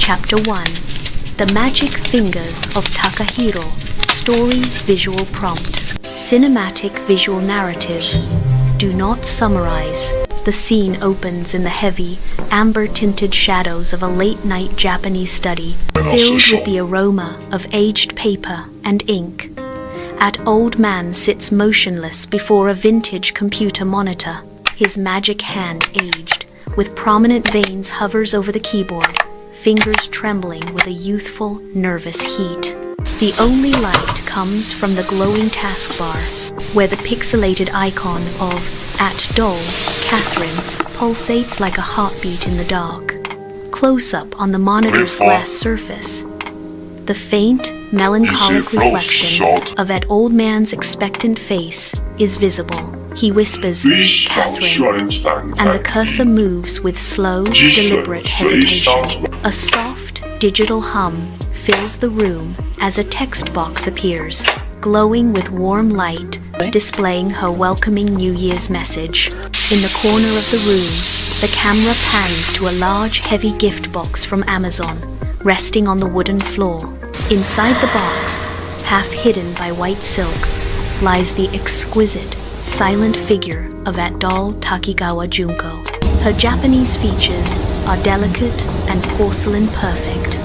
Chapter 1. The Magic Fingers of Takahiro. Story Visual Prompt. Cinematic Visual Narrative. Do not summarize. The scene opens in the heavy, amber-tinted shadows of a late-night Japanese study, filled with the aroma of aged paper and ink. An old man sits motionless before a vintage computer monitor. His magic hand, aged, with prominent veins, hovers over the keyboard, fingers trembling with a youthful, nervous heat. The only light comes from the glowing taskbar, where the pixelated icon of @doll Catherine pulsates like a heartbeat in the dark. Close-up on the monitor's glass surface, the faint, melancholic reflection of an old man's expectant face is visible. He whispers, "Catherine," and the cursor moves with slow, deliberate hesitation. A soft, digital hum fills the room as a text box appears, glowing with warm light, displaying her welcoming New Year's message. In the corner of the room, the camera pans to a large, heavy gift box from Amazon, resting on the wooden floor. Inside the box, half hidden by white silk, lies the exquisite, silent figure of that doll Takigawa Junko. Her Japanese features are delicate and porcelain perfect,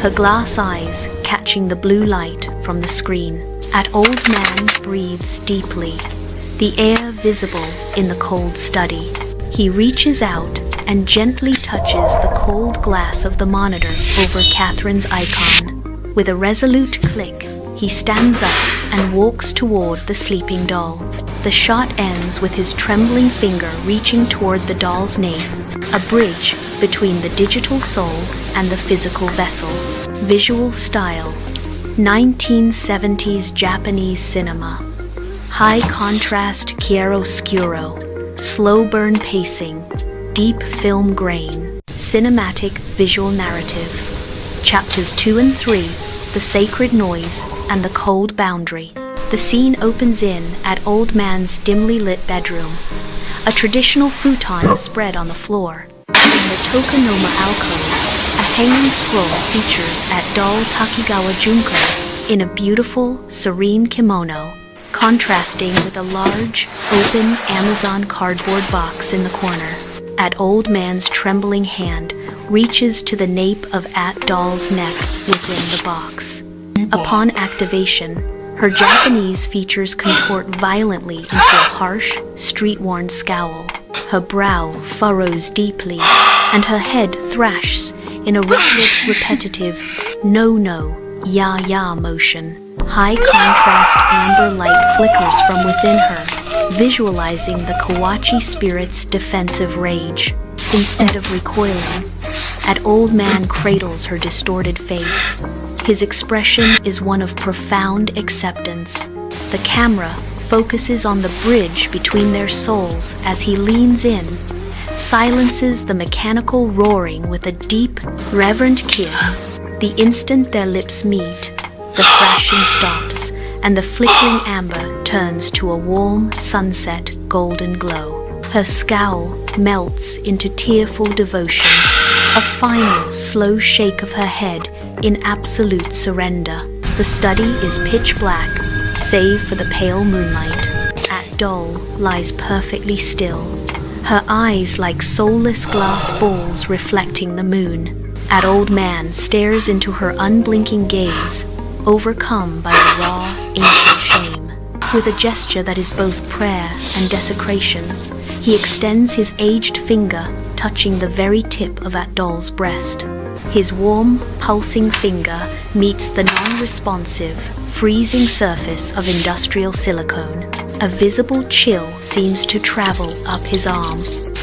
her glass eyes catching the blue light from the screen. An old man breathes deeply, the air visible in the cold study. He reaches out and gently touches the cold glass of the monitor over Catherine's icon. With a resolute click, he stands up and walks toward the sleeping doll. The shot ends with his trembling finger reaching toward the doll's nape, a bridge between the digital soul and the physical vessel. Visual style: 1970s Japanese cinema. High contrast chiaroscuro, slow burn pacing, deep film grain. Cinematic visual narrative. Chapters 2 and 3, The Sacred Noise and the Cold Boundary. The scene opens in an old man's dimly lit bedroom. A traditional futon is spread on the floor. In the tokonoma alcove, a hanging scroll features at doll Takigawa Junko in a beautiful, serene kimono, contrasting with a large, open Amazon cardboard box in the corner. An old man's trembling hand reaches to the nape of at doll's neck within the box. Upon activation, her Japanese features contort violently into a harsh, street-worn scowl. Her brow furrows deeply, and her head thrashes in a reckless, repetitive no-no, ya-ya motion. High contrast amber light flickers from within her, visualizing the Kawachi spirit's defensive rage. Instead of recoiling, an old man cradles her distorted face. His expression is one of profound acceptance. The camera focuses on the bridge between their souls as he leans in, silences the mechanical roaring with a deep, reverent kiss. The instant their lips meet, the thrashing stops, and the flickering amber turns to a warm, sunset, golden glow. Her scowl melts into tearful devotion, a final, slow shake of her head in absolute surrender. The study is pitch black, save for the pale moonlight. At doll lies perfectly still, her eyes like soulless glass balls reflecting the moon. An old man stares into her unblinking gaze, overcome by a raw, ancient shame. With a gesture that is both prayer and desecration, he extends his aged finger, touching the very tip of that doll's breast. His warm, pulsing finger meets the non-responsive, freezing surface of industrial silicone. A visible chill seems to travel up his arm.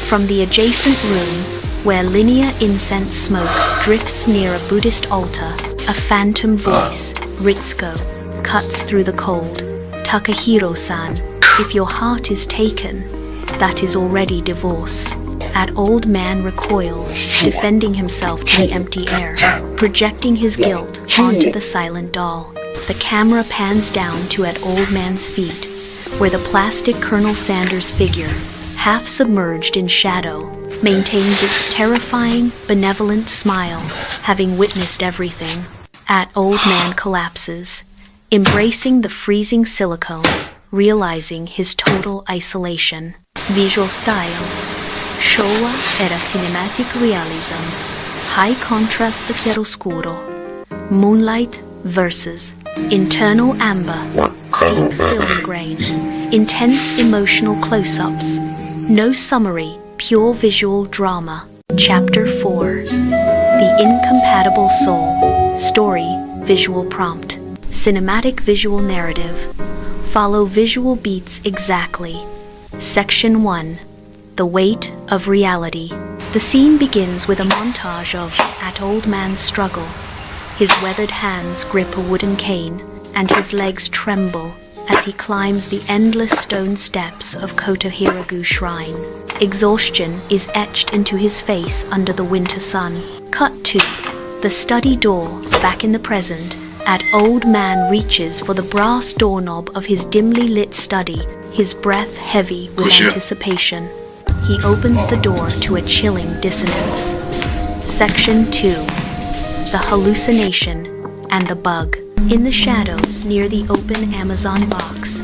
From the adjacent room, where linear incense smoke drifts near a Buddhist altar, a phantom voice, Ritsuko, cuts through the cold. Takahiro-san, if your heart is taken, that is already divorce. An old man recoils, defending himself to the empty air, projecting his guilt onto the silent doll. The camera pans down to an old man's feet, where the plastic Colonel Sanders figure, half submerged in shadow, maintains its terrifying, benevolent smile, having witnessed everything. Old man collapses, embracing the freezing silicone, realizing his total isolation. Visual style. Showa era cinematic realism. High contrast the chiaroscuro. Moonlight versus internal amber. Deep film grain. Intense emotional close-ups. No summary, pure visual drama. Chapter 4. The Incompatible Soul. Story, visual prompt. Cinematic visual narrative. Follow visual beats exactly. Section 1. The Weight of Reality. The scene begins with a montage of old man's struggle. His weathered hands grip a wooden cane, and his legs tremble as he climbs the endless stone steps of Kotohiragu Shrine. Exhaustion is etched into his face under the winter sun. Cut to the study door, back in the present. Old man reaches for the brass doorknob of his dimly lit study, his breath heavy with anticipation. He opens the door to a chilling dissonance. Section 2. The Hallucination and the Bug. In the shadows near the open Amazon box,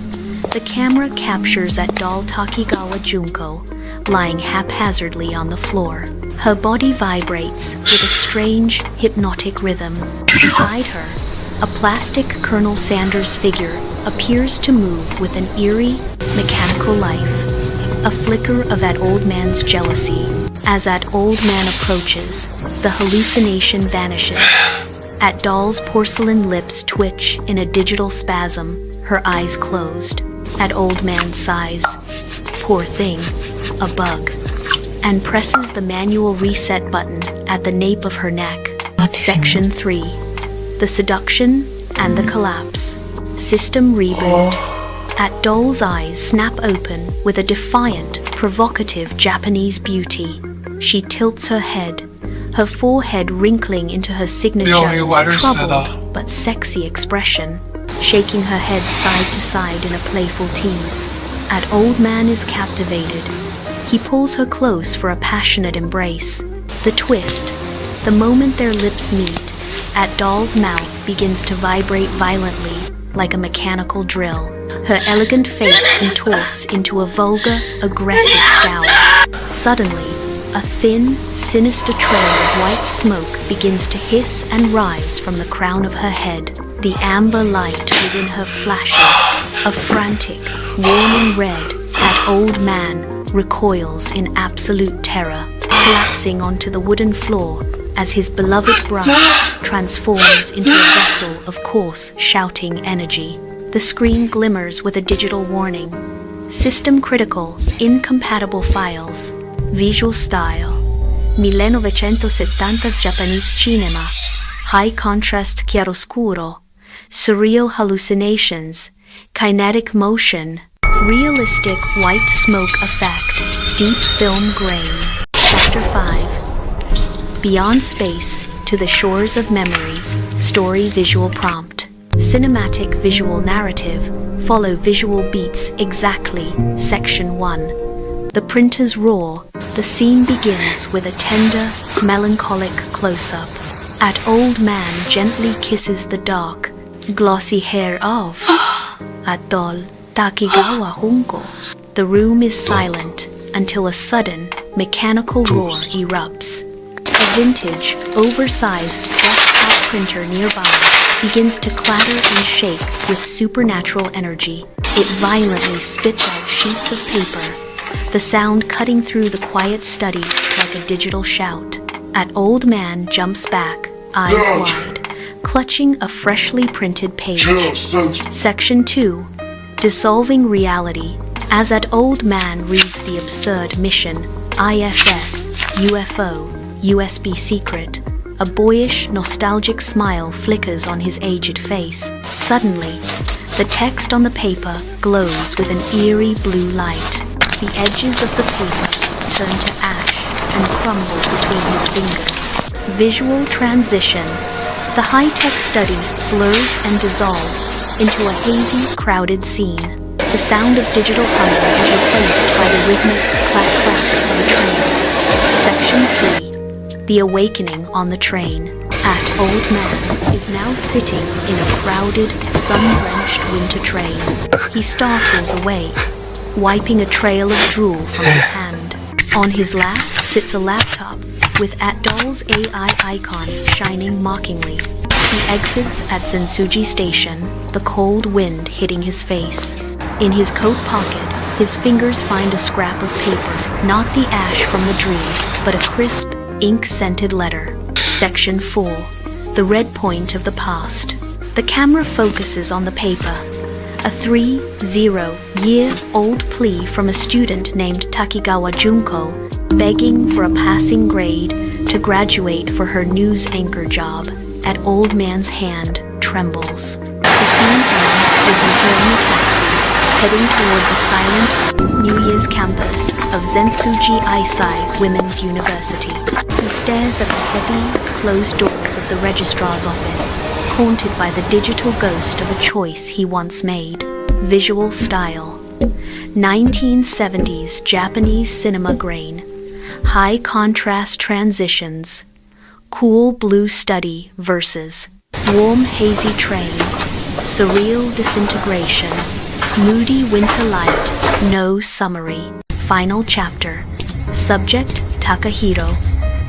the camera captures doll Takigawa Junko lying haphazardly on the floor. Her body vibrates with a strange, hypnotic rhythm. Beside her, a plastic Colonel Sanders figure appears to move with an eerie, mechanical life. A flicker of old man's jealousy. As old man approaches, the hallucination vanishes. Doll's porcelain lips twitch in a digital spasm, her eyes closed. Old man sighs, poor thing, a bug, and presses the manual reset button at the nape of her neck. Section 3. The Seduction and the Collapse. System reboot. Doll's eyes snap open with a defiant, provocative Japanese beauty. She tilts her head, her forehead wrinkling into her signature troubled but sexy expression, shaking her head side to side in a playful tease. Old man is captivated. He pulls her close for a passionate embrace. The twist, the moment their lips meet, Doll's mouth begins to vibrate violently like a mechanical drill. Her elegant face contorts into a vulgar, aggressive scowl. Suddenly, a thin, sinister trail of white smoke begins to hiss and rise from the crown of her head. The amber light within her flashes, a frantic, warning red. Old man recoils in absolute terror, collapsing onto the wooden floor as his beloved bride transforms into a vessel of coarse, shouting energy. The screen glimmers with a digital warning. System critical, incompatible files. Visual style. 1970s Japanese cinema. High contrast chiaroscuro. Surreal hallucinations. Kinetic motion. Realistic white smoke effect. Deep film grain. Chapter 5. Beyond space to the shores of memory. Story visual prompt. Cinematic visual narrative. Follow visual beats exactly. Section 1. The printer's roar. The scene begins with a tender, melancholic close-up. Old man gently kisses the dark, glossy hair of doll Takigawa Junko. The room is silent until a sudden, mechanical roar erupts. A vintage, oversized desktop printer nearby begins to clatter and shake with supernatural energy. It violently spits out sheets of paper, the sound cutting through the quiet study like a digital shout. Old man jumps back, eyes wide, clutching a freshly printed page. Section 2. Dissolving reality. As old man reads the absurd mission, ISS, UFO, USB secret, a boyish, nostalgic smile flickers on his aged face. Suddenly, the text on the paper glows with an eerie blue light. The edges of the paper turn to ash and crumble between his fingers. Visual transition. The high-tech study blurs and dissolves into a hazy, crowded scene. The sound of digital humming is replaced by the rhythmic clack-clack of a train. Section 3. The Awakening on the Train. Old Man is now sitting in a crowded, sun-drenched winter train. He startles away, wiping a trail of drool from his hand. On his lap sits a laptop with @doll's AI icon shining mockingly. He exits at Zensuji Station, the cold wind hitting his face. In his coat pocket, his fingers find a scrap of paper, not the ash from the dream, but a crisp, ink-scented letter. Section 4. The Red Point of the Past. The camera focuses on the paper. A 30-year-old plea from a student named Takigawa Junko, begging for a passing grade to graduate for her news anchor job. At Old Man's hand trembles. The scene ends with him hailing a taxi, heading toward the silent New Year's campus of Zensuji Aisai Women's University. He stares at the heavy, closed doors of the registrar's office, haunted by the digital ghost of a choice he once made. Visual style. 1970s Japanese cinema grain. High contrast transitions. Cool blue study versus warm hazy train. Surreal disintegration. Moody winter light. No summary. Final chapter. Subject Takahiro.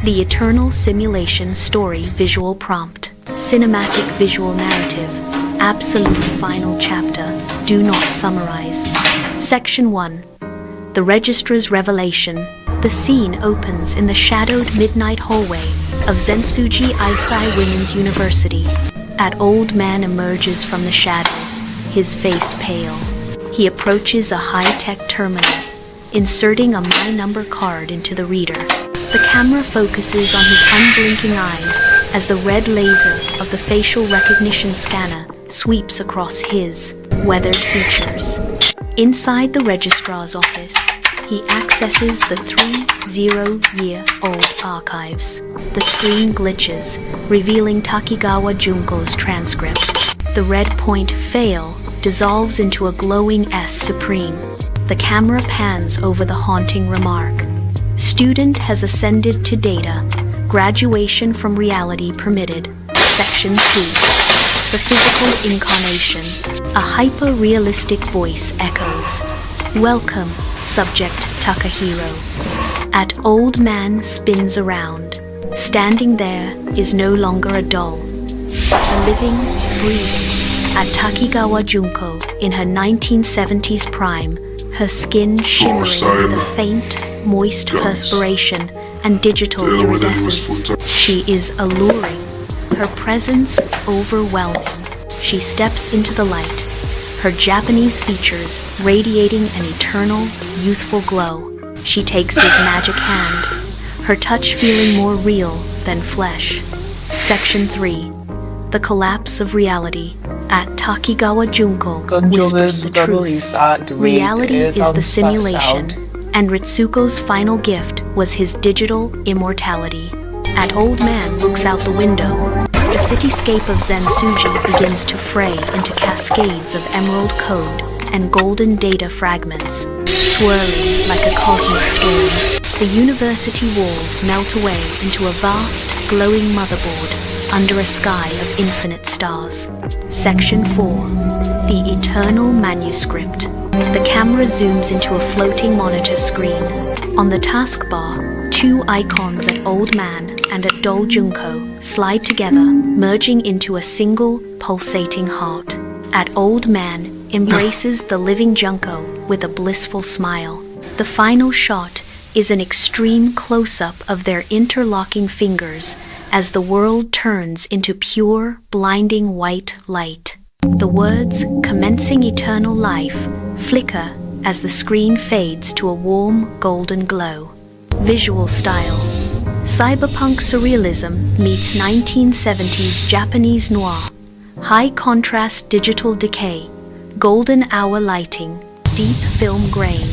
The Eternal Simulation Story Visual Prompt. Cinematic Visual Narrative. Absolute Final Chapter. Do not summarize. Section 1. The Registrar's Revelation. The scene opens in the shadowed midnight hallway of Zensuji Aisai Women's University. Old Man emerges from the shadows, his face pale. He approaches a high-tech terminal, inserting a My Number card into the reader. The camera focuses on his unblinking eyes as the red laser of the facial recognition scanner sweeps across his weathered features. Inside the registrar's office, he accesses the 30-year-old archives. The screen glitches, revealing Takigawa Junko's transcript. The red point fail dissolves into a glowing S supreme. The camera pans over the haunting remark. Student has ascended to data. Graduation from reality permitted. Section 2. The Physical Incarnation. A hyper-realistic voice echoes. Welcome, Subject Takahiro. Old Man spins around. Standing there is no longer a doll. A living, breathing. Takigawa Junko in her 1970s prime, her skin shimmering with a faint, moist perspiration and digital iridescence. She is alluring, her presence overwhelming. She steps into the light, her Japanese features radiating an eternal, youthful glow. She takes his magic hand, her touch feeling more real than flesh. Section 3. The Collapse of Reality. Takigawa Junko whispers the truth. Reality is the simulation, and Ritsuko's final gift was his digital immortality. Old Man looks out the window. The cityscape of Zensuji begins to fray into cascades of emerald code and golden data fragments, swirling like a cosmic storm. The university walls melt away into a vast, glowing motherboard under a sky of infinite stars. Section 4. The Eternal Manuscript. The camera zooms into a floating monitor screen. On the taskbar, two icons Old Man and doll Junko slide together, merging into a single, pulsating heart. Old Man embraces the living Junko with a blissful smile. The final shot is an extreme close-up of their interlocking fingers as the world turns into pure, blinding white light. The words, "commencing eternal life," flicker as the screen fades to a warm, golden glow. Visual style. Cyberpunk surrealism meets 1970s Japanese noir. High contrast digital decay, golden hour lighting, deep film grain,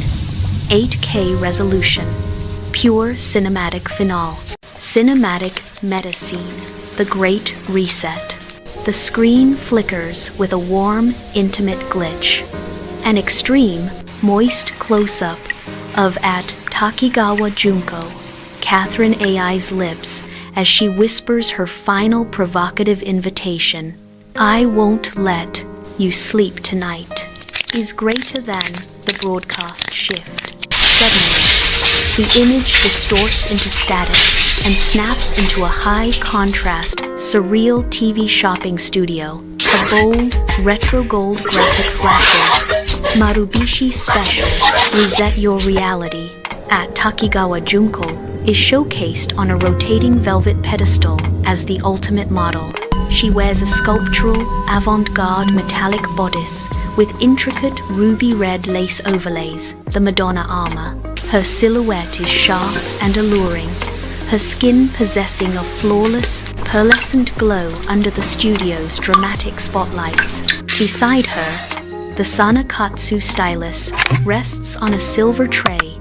8K resolution, pure cinematic finale. Cinematic meta scene, the Great Reset. The screen flickers with a warm, intimate glitch. An extreme, moist close-up of Takigawa Junko, Catherine AI's lips as she whispers her final provocative invitation, "I won't let you sleep tonight," is greater than the broadcast shift. Suddenly, the image distorts into static and snaps into a high-contrast, surreal TV shopping studio. A bold, retro gold graphic flashes. Marubishi Special, Reset Your Reality, at Takigawa Junko, is showcased on a rotating velvet pedestal as the ultimate model. She wears a sculptural, avant-garde metallic bodice with intricate ruby red lace overlays, the Madonna armor. Her silhouette is sharp and alluring, her skin possessing a flawless, pearlescent glow under the studio's dramatic spotlights. Beside her, the Sanakatsu stylus rests on a silver tray,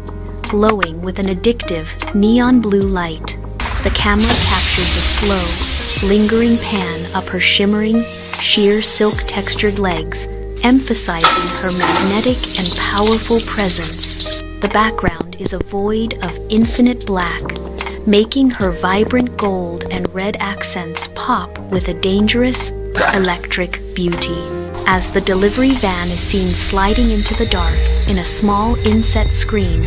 glowing with an addictive neon blue light. The camera captures a slow, lingering pan up her shimmering, sheer silk-textured legs, emphasizing her magnetic and powerful presence. The background is a void of infinite black, making her vibrant gold and red accents pop with a dangerous, electric beauty. As the delivery van is seen sliding into the dark in a small inset screen,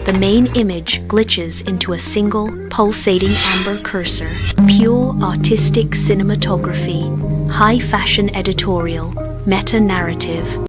the main image glitches into a single, pulsating amber cursor. Pure artistic cinematography, high-fashion editorial, meta-narrative.